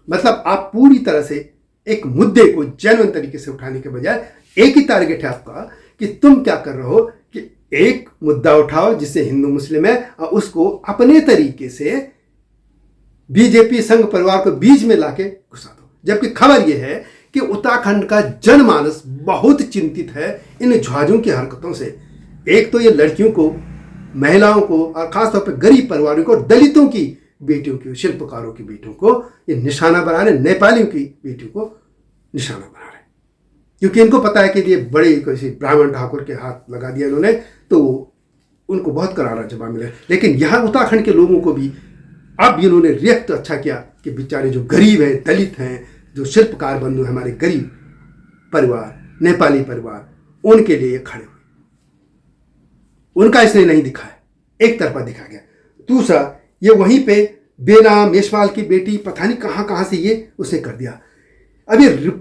मतलब आप पूरी तरह से एक मुद्दे को जेन्युइन तरीके से उठाने के बजाय एक ही टारगेट है आपका कि तुम क्या कर रहे हो कि एक मुद्दा उठाओ जिससे हिंदू मुस्लिम है और उसको अपने तरीके से बीजेपी संघ परिवार को बीच में लाके घुसा दो। जबकि खबर यह है कि उत्तराखंड का जनमानस बहुत चिंतित है इन जहाजों की हरकतों से। एक तो ये लड़कियों को, महिलाओं को और खासतौर पर गरीब परिवारों को, दलितों की बेटियों की, शिल्पकारों की बेटियों को ये निशाना बना रहे, नेपालियों की बेटियों को निशाना बना रहे, क्योंकि इनको पता है कि ये बड़े किसी ब्राह्मण ठाकुर के हाथ लगा दिया इन्होंने तो उनको बहुत करारा जवाब मिले। लेकिन यहाँ उत्तराखंड के लोगों को भी अब इन्होंने रिएक्ट अच्छा किया कि बेचारे जो गरीब हैं, दलित हैं, जो शिल्पकार बंधु हैं, हमारे गरीब परिवार, नेपाली परिवार, उनके लिए ये खड़े हुए। उनका इसने नहीं दिखाया, एक तरफा दिखा गया। दूसरा, ये वहीं पे बेनाम यशपाल की बेटी पता नहीं कहाँ से ये उसने कर दिया। अब ये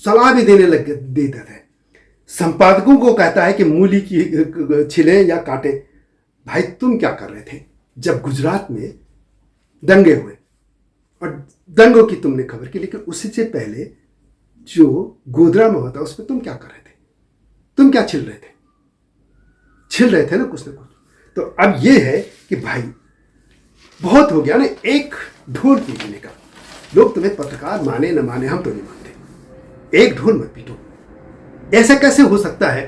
सलाह भी देने लग देता था, संपादकों को कहता है कि मूली की छिलें या काटें। भाई तुम क्या कर रहे थे जब गुजरात में दंगे हुए और दंगों की तुमने खबर की, लेकिन उससे पहले जो गोधरा में होता उस पर तुम क्या कर रहे थे? तुम क्या छिल रहे थे ना कुछ ना कुछ। तो अब ये है कि भाई बहुत हो गया ना एक ढोल पीटने का। लोग तुम्हें पत्रकार माने न माने, हम तो नहीं मानते। एक ढोल मत पीटो। ऐसा कैसे हो सकता है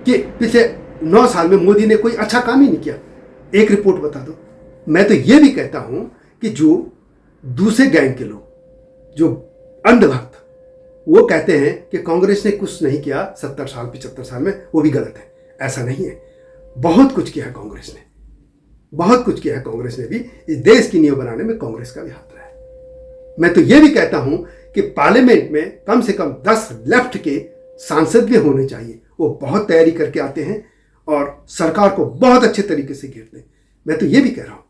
कि पिछले 9 साल में मोदी ने कोई अच्छा काम ही नहीं किया? एक रिपोर्ट बता दो। मैं तो ये भी कहता हूं कि जो दूसरे गैंग के लोग, जो अंधभक्त, वो कहते हैं कि कांग्रेस ने कुछ नहीं किया 70 साल 75 साल में, वो भी गलत है। ऐसा नहीं है, बहुत कुछ किया है कांग्रेस ने, बहुत कुछ किया है कांग्रेस ने भी। इस देश की नींव बनाने में कांग्रेस का भी हाथ रहा है। मैं तो ये भी कहता हूं कि पार्लियामेंट में कम से कम 10 लेफ्ट के सांसद भी होने चाहिए। वो बहुत तैयारी करके आते हैं और सरकार को बहुत अच्छे तरीके से घेरते हैं। मैं तो ये भी कह रहा हूं,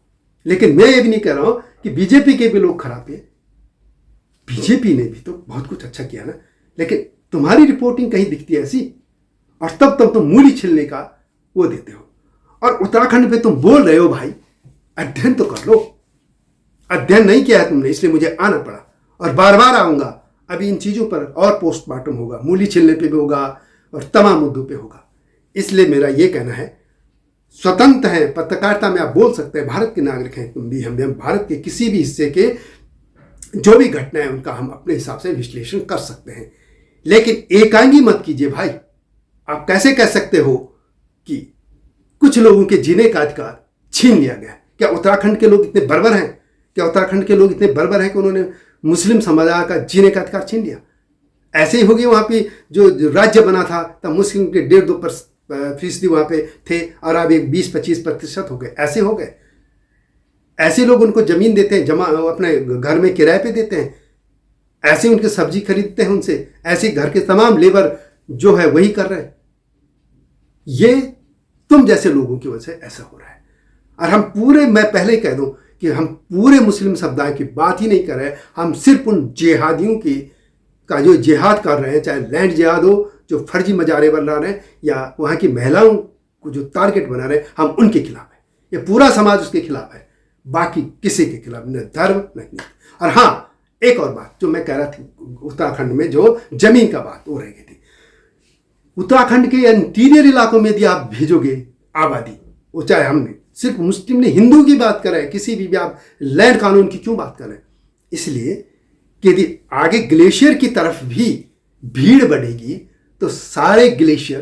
लेकिन मैं ये भी नहीं कह रहा हूं कि बीजेपी के भी लोग खराब हैं। बीजेपी ने भी तो बहुत कुछ अच्छा किया ना, लेकिन तुम्हारी रिपोर्टिंग कहीं दिखती है ऐसी, और तब तुम मूली छिलने का वो देते हो। और उत्तराखंड पे तुम बोल रहे हो, भाई अध्ययन तो कर लो। अध्ययन नहीं किया है तुमने, इसलिए मुझे आना पड़ा और बार बार आऊंगा। अभी इन चीज़ों पर और पोस्टमार्टम होगा, मूली छिलने पे भी होगा और तमाम मुद्दों पे होगा। इसलिए मेरा ये कहना है, स्वतंत्र हैं, पत्रकारिता में आप बोल सकते हैं, भारत के नागरिक हैं तुम भी, हम भी। हम भारत के किसी भी हिस्से के जो भी घटना है उनका हम अपने हिसाब से विश्लेषण कर सकते हैं, लेकिन एकांगी मत कीजिए भाई। आप कैसे कह सकते हो कि कुछ लोगों के जीने का अधिकार छीन लिया गया? क्या उत्तराखंड के लोग इतने बर्बर हैं? क्या उत्तराखंड के लोग इतने बर्बर हैं कि उन्होंने मुस्लिम समुदाय का जीने का अधिकार छीन लिया? ऐसे ही हो गया। वहाँ पे जो राज्य बना था तब मुस्लिम के 1.5-2% वहाँ पे थे और अब 20-25% हो गए। ऐसे हो गए। ऐसे लोग उनको जमीन देते हैं, जमा अपने घर में किराए पे देते हैं, ऐसे उनकी सब्जी खरीदते हैं उनसे, ऐसे घर के तमाम लेबर जो है वही कर रहे हैं। ये तुम जैसे लोगों की वजह से ऐसा हो रहा है। और हम पूरे, मैं पहले ही कह दूं कि हम पूरे मुस्लिम समुदाय की बात ही नहीं कर रहे, हम सिर्फ उन जिहादियों की का जो जिहाद कर रहे हैं, चाहे लैंड जिहाद हो, जो फर्जी मजारे बना रहे हैं, या वहाँ की महिलाओं को जो टारगेट बना रहे हैं, हम उनके खिलाफ है। ये पूरा समाज उसके खिलाफ है, बाकी किसी के खिलाफ न धर्म न नीति। और हाँ, एक और बात जो मैं कह रहा थी, उत्तराखंड में जो जमीन का बात हो रही थी, उत्तराखंड के इंटीरियर इलाकों में यदि आप भेजोगे आबादी, वो चाहे हमने सिर्फ मुस्लिम ने हिंदू की बात कर रहे हैं, किसी भी आप लैंड कानून की क्यों बात कर रहे हैं? इसलिए कि यदि आगे ग्लेशियर की तरफ भी भीड़ बढ़ेगी तो सारे ग्लेशियर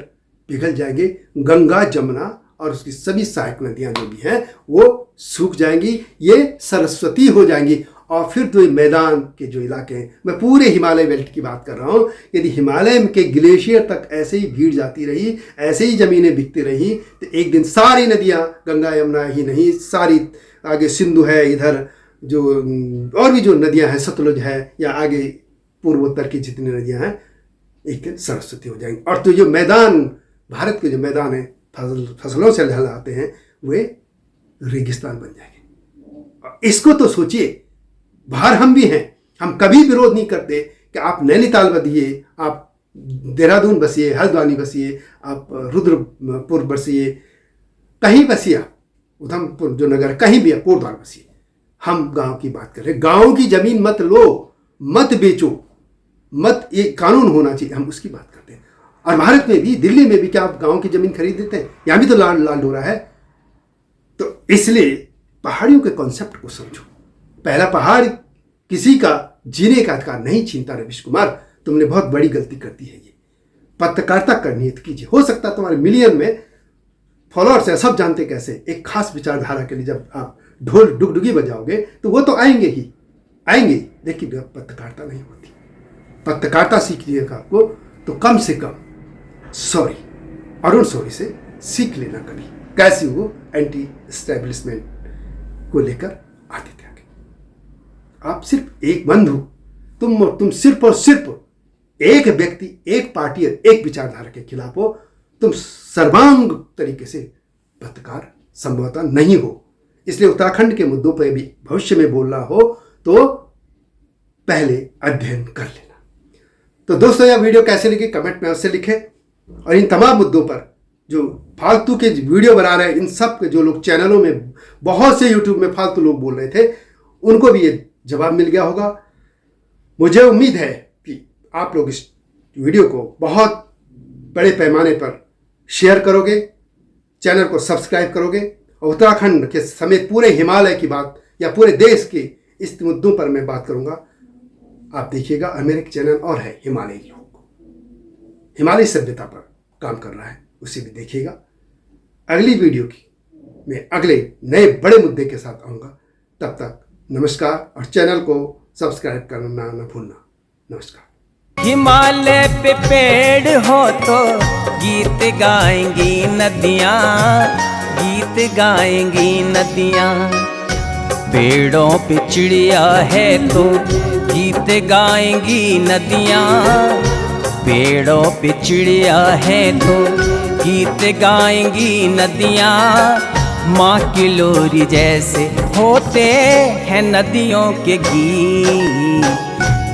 पिघल जाएंगे, गंगा, जमुना और उसकी सभी सहायक नदियां जो भी हैं वो सूख जाएंगी, ये सरस्वती हो जाएंगी। और फिर तो मैदान के जो इलाके हैं, मैं पूरे हिमालय बेल्ट की बात कर रहा हूँ, यदि हिमालय के ग्लेशियर तक ऐसे ही भीड़ जाती रही, ऐसे ही ज़मीनें बिकती रही, तो एक दिन सारी नदियाँ, गंगा यमुना ही नहीं, सारी आगे सिंधु है, इधर जो और भी जो नदियां हैं, सतलुज है या आगे पूर्वोत्तर की जितनी नदियां हैं, एक दिन सरस्वती हो जाएंगी। और तो जो मैदान, भारत के जो मैदान है फसलों से लहलाते हैं, वे रेगिस्तान बन जाएंगे। इसको तो सोचिए, बाहर हम भी हैं, हम कभी विरोध नहीं करते कि आप नैनीताल बसिए, आप देहरादून बसिए, हल्द्वानी बसिए, आप रुद्रपुर बसिए, कहीं बसिए, आप उधमपुर जो नगर कहीं भी, कोटद्वार बसिए। हम गांव की बात कर रहे हैं। गांव की जमीन मत लो, मत बेचो, मत, ये कानून होना चाहिए, हम उसकी बात करते हैं। और भारत में भी, दिल्ली में भी क्या आप गांव की जमीन खरीद देते हैं? यहां भी तो लाल लाल हो रहा है। तो इसलिए पहाड़ियों के कॉन्सेप्ट को समझो। पहला पहाड़ किसी का जीने का अधिकार नहीं छीनता। रवीश कुमार, तुमने बहुत बड़ी गलती कर दी है। ये पत्रकारिता करनी है तो कीजिए। हो सकता है तुम्हारे मिलियन में फॉलोअर्स है, सब जानते कैसे। एक खास विचारधारा के लिए जब आप ढोल डुगडुगी बजाओगे तो वो तो आएंगे ही आएंगे, लेकिन पत्रकारिता नहीं होती। पत्रकारिता सीखनी है आपको तो कम से कम अरुण शौरी से सीख लेना कभी, कैसे वो एंटी एस्टेब्लिशमेंट को लेकर आते थे आगे। आप सिर्फ एक बंधु, तुम सिर्फ और सिर्फ एक व्यक्ति, एक पार्टी, एक विचारधारा के खिलाफ हो, तुम सर्वांग तरीके से पत्रकार संभवतः नहीं हो। इसलिए उत्तराखंड के मुद्दों पर भी भविष्य में बोलना हो तो पहले अध्ययन कर लेना। तो दोस्तों, यह वीडियो कैसे लगी कमेंट में अवश्य लिखें। और इन तमाम मुद्दों पर जो फालतू के वीडियो बना रहे हैं, इन सब के जो लोग चैनलों में, बहुत से यूट्यूब में फालतू लोग बोल रहे थे, उनको भी ये जवाब मिल गया होगा। मुझे उम्मीद है कि आप लोग इस वीडियो को बहुत बड़े पैमाने पर शेयर करोगे, चैनल को सब्सक्राइब करोगे, और उत्तराखंड के समेत पूरे हिमालय की बात या पूरे देश के इस मुद्दों पर मैं बात करूंगा। आप देखिएगा, और मेरा एक चैनल और है हिमालयी लोग, हिमालय सभ्यता पर काम कर रहा है, उसे भी देखिएगा। अगली वीडियो की मैं अगले नए बड़े मुद्दे के साथ आऊँगा। तब तक नमस्कार, और चैनल को सब्सक्राइब करना न भूलना। नमस्कार। हिमालय पे पेड़ हो तो गीत गाएंगी नदियाँ, गीत गाएंगी नदियाँ। पेड़ों पे चिड़िया है तो गीत गाएंगी नदियाँ, पेड़ों पे चिड़िया है तो गीत गाएंगी नदियाँ। माँ की लोरी जैसे होते हैं नदियों के गीत।